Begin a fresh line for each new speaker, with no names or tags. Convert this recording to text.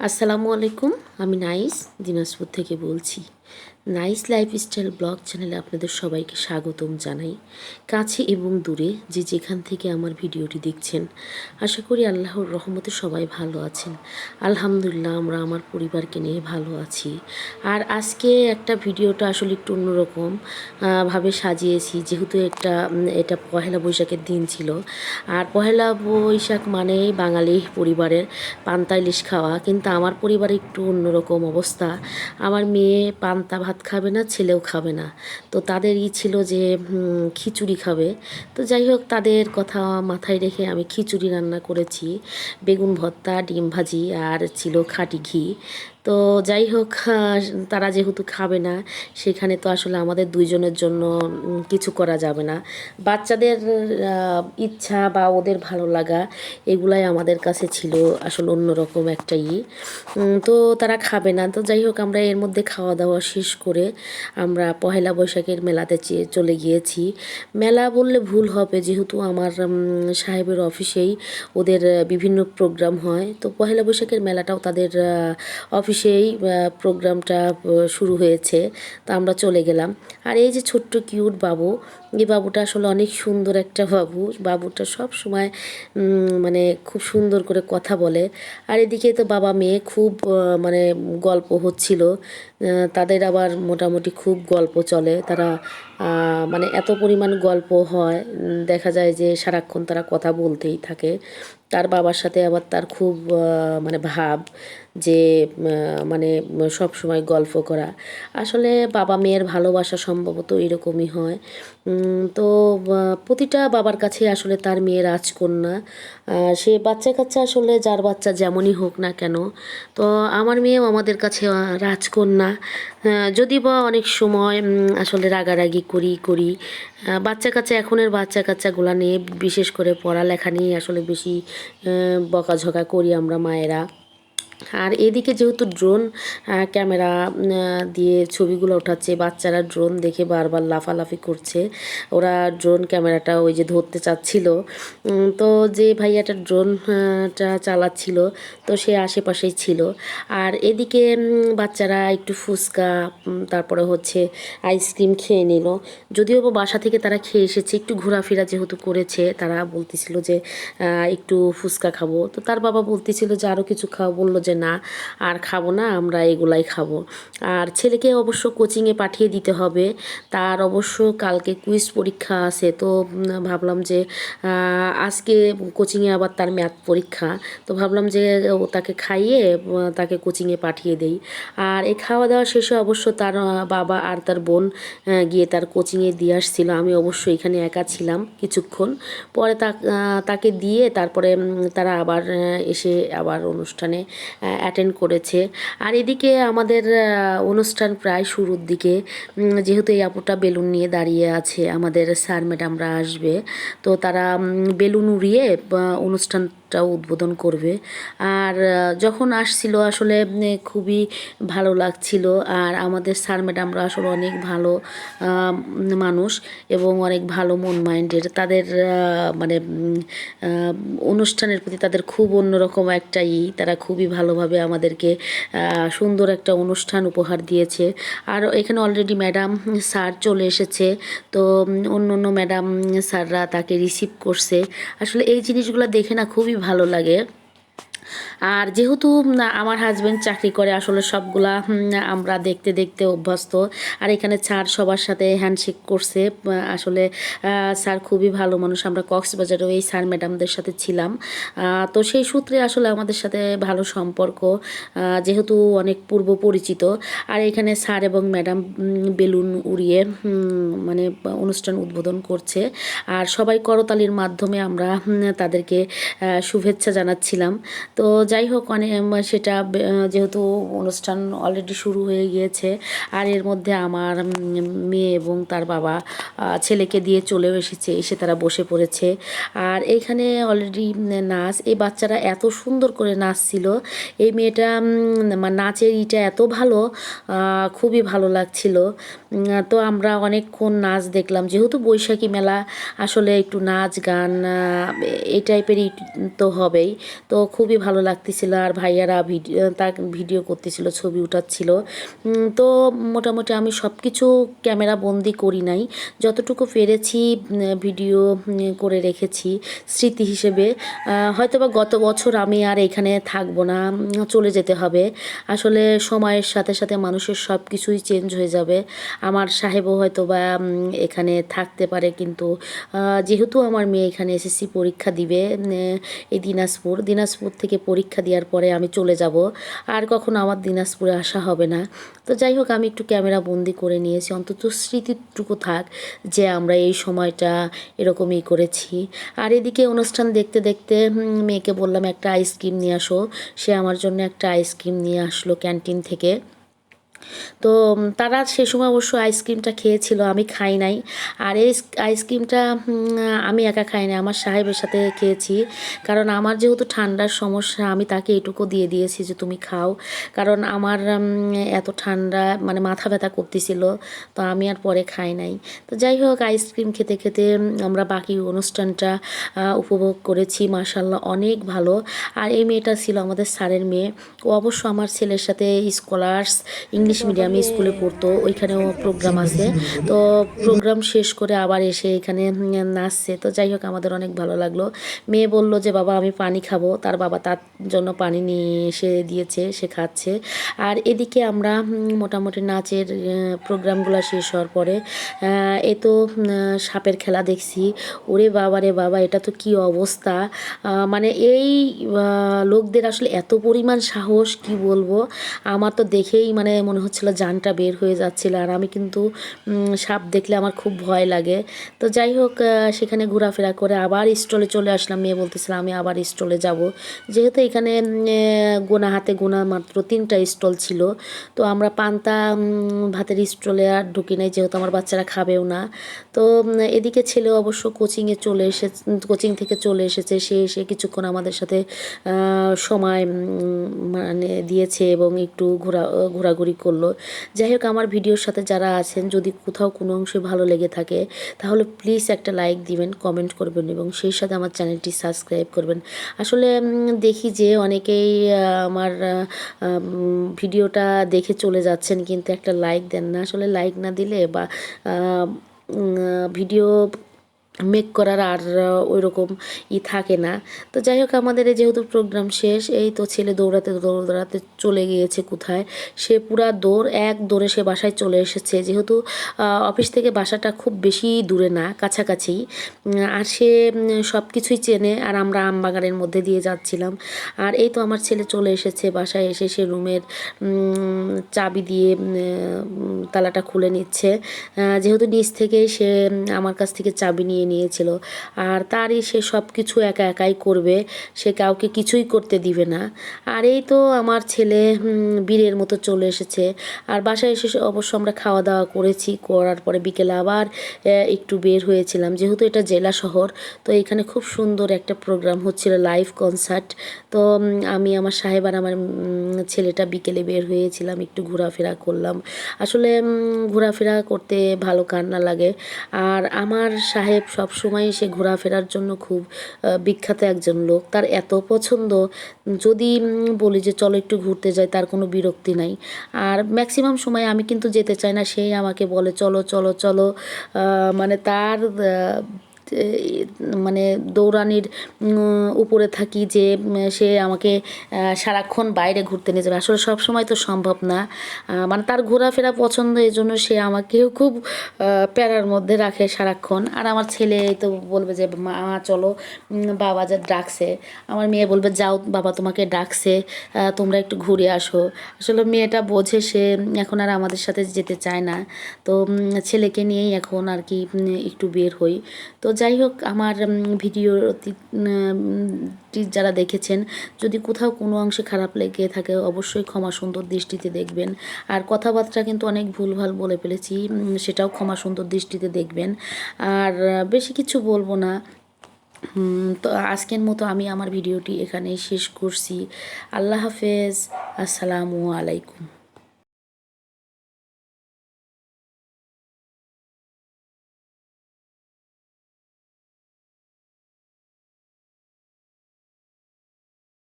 আসসালামু আলাইকুম। আমি নাইস দিনাজপুর থেকে বলছি। নাইস লাইফস্টাইল ব্লগ চ্যানেলে আপনাদের সবাইকে স্বাগতম জানাই, কাছে এবং দূরে যে যেখান থেকে আমার ভিডিওটি দেখছেন। আশা করি আল্লাহর রহমতে সবাই ভালো আছেন। আলহামদুলিল্লাহ, আমরা আমার পরিবারকে নিয়ে ভালো আছি। আর আজকে একটা ভিডিওটা আসলে একটু অন্যরকম ভাবে সাজিয়েছি, যেহেতু এটা পহেলা বৈশাখের দিন ছিল। আর পহেলা বৈশাখ মানেই বাঙালি পরিবারের পান্তা ইলিশ খাওয়া, কিন্তু আমার পরিবারে একটু অন্যরকম অবস্থা। আমার মেয়ে পান্তা ভাত খাবে না, ছেলেও খাবে না। তো তাদের ছিল যে খিচুড়ি খাবে। তো যাই হোক, তাদের কথা মাথায় রেখে আমি খিচুড়ি রান্না করেছি, বেগুন ভর্তা, ডিম ভাজি, আর ছিল খাঁটি ঘি। তো যাই হোক, তারা যেহেতু খাবে না, সেখানে তো আসলে আমাদের দুইজনের জন্য কিছু করা যাবে না। বাচ্চাদের ইচ্ছা বা ওদের ভালো লাগা, এগুলাই আমাদের কাছে ছিল আসলে অন্যরকম একটা তো তারা খাবে না। তো যাই হোক, আমরা এর মধ্যে খাওয়া দাওয়া শেষ করে আমরা পহেলা বৈশাখের মেলাতে চলে গিয়েছি। মেলা বললে ভুল হবে, যেহেতু আমার সাহেবের অফিসেই ওদের বিভিন্ন প্রোগ্রাম হয়। তো পহেলা বৈশাখের মেলাটাও তাদের অফিসেই প্রোগ্রামটা শুরু হয়েছে। তো আমরা চলে গেলাম। আর এই যে ছোট্ট কিউট বাবু, এই বাবুটা আসলে অনেক সুন্দর একটা বাবুটা সব সময় মানে খুব সুন্দর করে কথা বলে। আর এদিকে তো বাবা মেয়ে খুব মানে গল্প হচ্ছিল। তাদের আবার মোটামুটি খুব গল্প চলে। তারা মানে এত পরিমাণ গল্প হয়, দেখা যায় যে সারাক্ষণ তারা কথা বলতেই থাকে। তার বাবার সাথে আবার তার খুব মানে ভাব যে মানে সব সময় গল্প করা। আসলে বাবা মেয়ের ভালোবাসা সম্ভবত এরকমই হয়। তো প্রতিটা বাবার কাছে আসলে তার মেয়ে রাজকন্যা। সে বাচ্চা কাচ্চা আসলে যার বাচ্চা যেমনই হোক না কেন, তো আমার মেয়েও আমাদের কাছে রাজকন্যা। যদি বা অনেক সময় আসলে রাগারাগি করি বাচ্চা কাচ্চা, এখনের বাচ্চা কাচ্চাগুলো নিয়ে, বিশেষ করে পড়ালেখা নিয়ে আসলে বেশি বকাঝকা করি আমরা মায়েরা। আর এদিকে যেহেতু ড্রোন ক্যামেরা দিয়ে ছবিগুলো ওঠাচ্ছে, বাচ্চারা ড্রোন দেখে বারবার লাফালাফি করছে। ওরা ড্রোন ক্যামেরাটা ওই যে ধরতে চাচ্ছিল। তো যে ভাইয়াটা ড্রোনটা চালাচ্ছিল, তো সে আশেপাশেই ছিল। আর এদিকে বাচ্চারা একটু ফুচকা, তারপরে হচ্ছে আইসক্রিম খেয়ে নিল। যদিও বা বাসা থেকে তারা খেয়ে এসেছে, একটু ঘোরাফেরা যেহেতু করেছে, তারা বলতেছিল যে একটু ফুচকা খাবো। তো তার বাবা বলতেছিল যে আরও কিছু খাও, বললো যে না আর খাবো না, আমরা এগুলাই খাবো। আর ছেলেকে অবশ্য কোচিংয়ে পাঠিয়ে দিতে হবে, তার অবশ্য কালকে কুইজ পরীক্ষা আছে। তো ভাবলাম যে আজকে কোচিংয়ে আবার তার ম্যাথ পরীক্ষা, তো ভাবলাম যে তাকে খাইয়ে তাকে কোচিংয়ে পাঠিয়ে দেই। আর এই খাওয়া দাওয়া শেষে অবশ্য তার বাবা আর তার বোন গিয়ে তার কোচিংয়ে দিয়ে আসছিল। আমি অবশ্য এখানে একা ছিলাম কিছুক্ষণ। পরে তাকে দিয়ে তারপরে তারা আবার এসে আবার অনুষ্ঠানে অ্যাটেন্ড করেছে। আর এদিকে আমাদের অনুষ্ঠান প্রায় শুরুর দিকে, যেহেতু এই আপুটা বেলুন নিয়ে দাঁড়িয়ে আছে, আমাদের স্যার ম্যাডামরা আসবে, তো তারা বেলুন উড়িয়ে অনুষ্ঠানটা উদ্বোধন করবে। আর যখন আসছিল আসলে খুবই ভালো লাগছিল। আর আমাদের স্যার ম্যাডামরা আসলে অনেক ভালো মানুষ এবং অনেক ভালো মন মাইন্ডের। তাদের মানে অনুষ্ঠানের প্রতি তাদের খুব অন্যরকম একটা তারা খুবই ভালোভাবে আমাদেরকে সুন্দর একটা অনুষ্ঠান উপহার দিয়েছে। আর এখানে অলরেডি ম্যাডাম স্যার চলে এসেছে। তো অন্য অন্য ম্যাডাম স্যাররা তাকে রিসিভ করছে। আসলে এই জিনিসগুলো দেখে না খুবই ভালো লাগে। আর যেহেতু আমার হাজব্যান্ড চাকরি করে, আসলে সবগুলা আমরা দেখতে দেখতে অভ্যস্ত। আর এখানে স্যার সবার সাথে হ্যান্ডশেক করছে। আসলে স্যার খুবই ভালো মানুষ। আমরা কক্সবাজারেও এই স্যার ম্যাডামদের সাথে ছিলাম। তো সেই সূত্রে আসলে আমাদের সাথে ভালো সম্পর্ক, যেহেতু অনেক পূর্ব পরিচিত। আর এখানে স্যার এবং ম্যাডাম বেলুন উড়িয়ে মানে অনুষ্ঠান উদ্বোধন করছে। আর সবাই করতালির মাধ্যমে আমরা তাদেরকে শুভেচ্ছা জানাচ্ছিলাম। তো যাই হোক, সেটা যেহেতু অনুষ্ঠান অলরেডি শুরু হয়ে গিয়েছে, আর এর মধ্যে আমার মেয়ে এবং তার বাবা ছেলেকে দিয়ে চলেও এসে তারা বসে পড়েছে। আর এইখানে অলরেডি নাচ, এই বাচ্চারা এত সুন্দর করে নাচছিল। এই মেয়েটা নাচের এত ভালো, খুবই ভালো লাগছিল। তো আমরা অনেকক্ষণ নাচ দেখলাম, যেহেতু বৈশাখী মেলা আসলে একটু নাচ গান এই টাইপেরই তো হবেই। তো খুবই ভালো লাগতেছিল, আর ভাইয়ারা ভিডিও করতেছিল, ছবি উঠাচ্ছিল। তো মোটামুটি আমি সব কিছু ক্যামেরা বন্দি করি নাই, যতটুকু পেরেছি ভিডিও করে রেখেছি স্মৃতি হিসেবে। হয়তোবা গত বছর আমি আর এখানে থাকবো না, চলে যেতে হবে। আসলে সময়ের সাথে সাথে মানুষের সব কিছুই চেঞ্জ হয়ে যাবে। আমার সাহেবও হয়তো বা এখানে থাকতে পারে, কিন্তু যেহেতু আমার মেয়ে এখানে এসএসসি পরীক্ষা দিবে এই দিনাজপুর থেকে পরীক্ষা দেওয়ার পরে আমি চলে যাব, আর কখনো আমার দিনাজপুরে আসা হবে না। তো যাই হোক, আমি একটু ক্যামেরা বন্দি করে নিয়েছি, অন্তত স্মৃতিটুকু থাক যে আমরা এই সময়টা এরকমই করেছি। আর এদিকে অনুষ্ঠান দেখতে দেখতে মেয়েকে বললাম একটা আইসক্রিম নিয়ে আসো, সে আমার জন্য একটা আইসক্রিম নিয়ে আসলো ক্যান্টিন থেকে। তো তারা সে সময় অবশ্য আইসক্রিমটা খেয়েছিল, আমি খাই নাই। আর এই আইসক্রিমটা আমি একা খাই নাই, আমার সাহেবের সাথে খেয়েছি। কারণ আমার যেহেতু ঠান্ডার সমস্যা, আমি তাকে এটুকু দিয়ে দিয়েছি যে তুমি খাও, কারণ আমার এত ঠান্ডা মানে মাথা ব্যথা করতেছিল, তো আমি আর পরে খাই নাই। তো যাই হোক, আইসক্রিম খেতে খেতে আমরা বাকি অনুষ্ঠানটা উপভোগ করেছি। মাশাল্লাহ অনেক ভালো। আর এই মেয়েটা ছিল আমাদের স্যারের মেয়ে, ও অবশ্য আমার ছেলের সাথে স্কলার্স ইংলিশ মিডিয়ামে স্কুলে পড়তো, ওইখানেও প্রোগ্রাম আছে। তো প্রোগ্রাম শেষ করে আবার এসে এখানে নাচছে। তো যাই হোক, আমাদের অনেক ভালো লাগলো। মেয়ে বলল যে বাবা আমি পানি খাবো, তার বাবা তার জন্য পানি নিয়ে এসে দিয়েছে, সে খাচ্ছে। আর এদিকে আমরা মোটামুটি নাচের প্রোগ্রামগুলো শেষ হওয়ার পরে এ তো সাপের খেলা দেখছি। ওরে বাবা রে বাবা, এটা তো কি অবস্থা! মানে এই লোকদের আসলে এত পরিমাণ সাহস, কি বলবো! আমার তো দেখেই মানে মনে হচ্ছিল জানটা বের হয়ে যাচ্ছিল। আর আমি কিন্তু সাপ দেখলে আমার খুব ভয় লাগে। তো যাই হোক, সেখানে ঘোরাফেরা করে আবার স্টলে চলে আসলাম। মেয়ে বলতেছিল আমি আবার স্টলে যাব, যেহেতু এখানে হাতে গোনা মাত্র 3টা স্টল ছিল। তো আমরা পান্তা ভাতের স্টলে আর ঢুকি নাই, যেহেতু আমার বাচ্চারা খাবেও না। তো এদিকে ছেলে অবশ্য কোচিং থেকে চলে এসেছে, সে এসে কিছুক্ষণ আমাদের সাথে সময় মানে দিয়েছে এবং একটু ঘোরাঘুরি করলো। যাই হোক, আমার ভিডিওর সাথে যারা আছেন, যদি কোথাও কোনো অংশে ভালো লেগে থাকে তাহলে প্লিজ একটা লাইক দিবেন, কমেন্ট করবেন এবং সেই সাথে আমার চ্যানেলটি সাবস্ক্রাইব করবেন। আসলে দেখি যে অনেকেই আমার ভিডিওটা দেখে চলে যাচ্ছেন, কিন্তু একটা লাইক দেন না। আসলে লাইক না দিলে বা ভিডিও মেক করার আর ওই রকম থাকে না। তো যাই হোক, আমাদের যেহেতু প্রোগ্রাম শেষ, এই তো ছেলে দৌড়াতে চলে গিয়েছে কোথায়, সে পুরা এক দৌড়ে সে বাসায় চলে এসেছে। যেহেতু অফিস থেকে বাসাটা খুব বেশি দূরে না, কাছাকাছি। আর সে সব কিছুই চেনে, আর আমরা আমবাগানের মধ্যে দিয়ে যাচ্ছিলাম। আর এই তো আমার ছেলে চলে এসেছে বাসায়, এসে সে রুমের চাবি দিয়ে তালাটা খুলে নিচ্ছে। যেহেতু নিচ থেকেই সে আমার কাছ থেকে চাবি নিয়েছিল, আর তারই সে সব কিছু একা একাই করবে, সে কাউকে কিছুই করতে দিবে না। আর এই তো আমার ছেলে বীরের মতো চলে এসেছে। আর বাসায় এসে অবশ্য আমরা খাওয়া দাওয়া করার পরে বিকেলে আবার একটু বের হয়েছিলাম, যেহেতু এটা জেলা শহর। তো এখানে খুব সুন্দর একটা প্রোগ্রাম হচ্ছিল, লাইভ কনসার্ট। তো আমি, আমার সাহেব আর আমার ছেলেটা বিকেলে বের হয়েছিলাম, একটু ঘোরাফেরা করলাম। আসলে ঘোরাফেরা করতে ভালো কার না লাগে। আর আমার সাহেব সবসময় সে ঘোরাফেরার জন্য খুব বিখ্যাত একজন লোক, তার এত পছন্দ, যদি বলি যে চলো একটু ঘুরতে যাই, তার কোনো বিরক্তি নাই। আর ম্যাক্সিমাম সময় আমি কিন্তু যেতে চাই না, সেই আমাকে বলে চলো চলো চলো। মানে তার মানে দৌড়ানির উপরে থাকি যে সে আমাকে সারাক্ষণ বাইরে ঘুরতে নিয়ে যাবে। আসলে সব সময় তো সম্ভব না, মানে তার ঘোরাফেরা পছন্দ, এই জন্য সে আমাকেও খুব প্যারার মধ্যে রাখে সারাক্ষণ। আর আমার ছেলে তো বলবে যে মা চলো, বাবা যা ডাকছে। আমার মেয়ে বলবে যাও বাবা তোমাকে ডাকছে, তোমরা একটু ঘুরে আসো। আসলে মেয়েটা বোঝে, সে এখন আর আমাদের সাথে যেতে চায় না। তো ছেলেকে নিয়েই এখন আর কি একটু বের হই। তো যাই হোক, আমার ভিডিওটি যারা দেখেছেন, যদি কোথাও কোনো অংশে খারাপ লেগে থাকে অবশ্যই ক্ষমা সুন্দর দৃষ্টিতে দেখবেন। আর কথাবার্তা কিন্তু অনেক ভুলভাল বলে ফেলেছি, সেটাও ক্ষমা সুন্দর দৃষ্টিতে দেখবেন। আর বেশি কিছু বলবো না। তো আজকের মতো আমি আমার ভিডিওটি এখানেই শেষ করছি। আল্লাহ হাফেজ, আসসালামু আলাইকুম।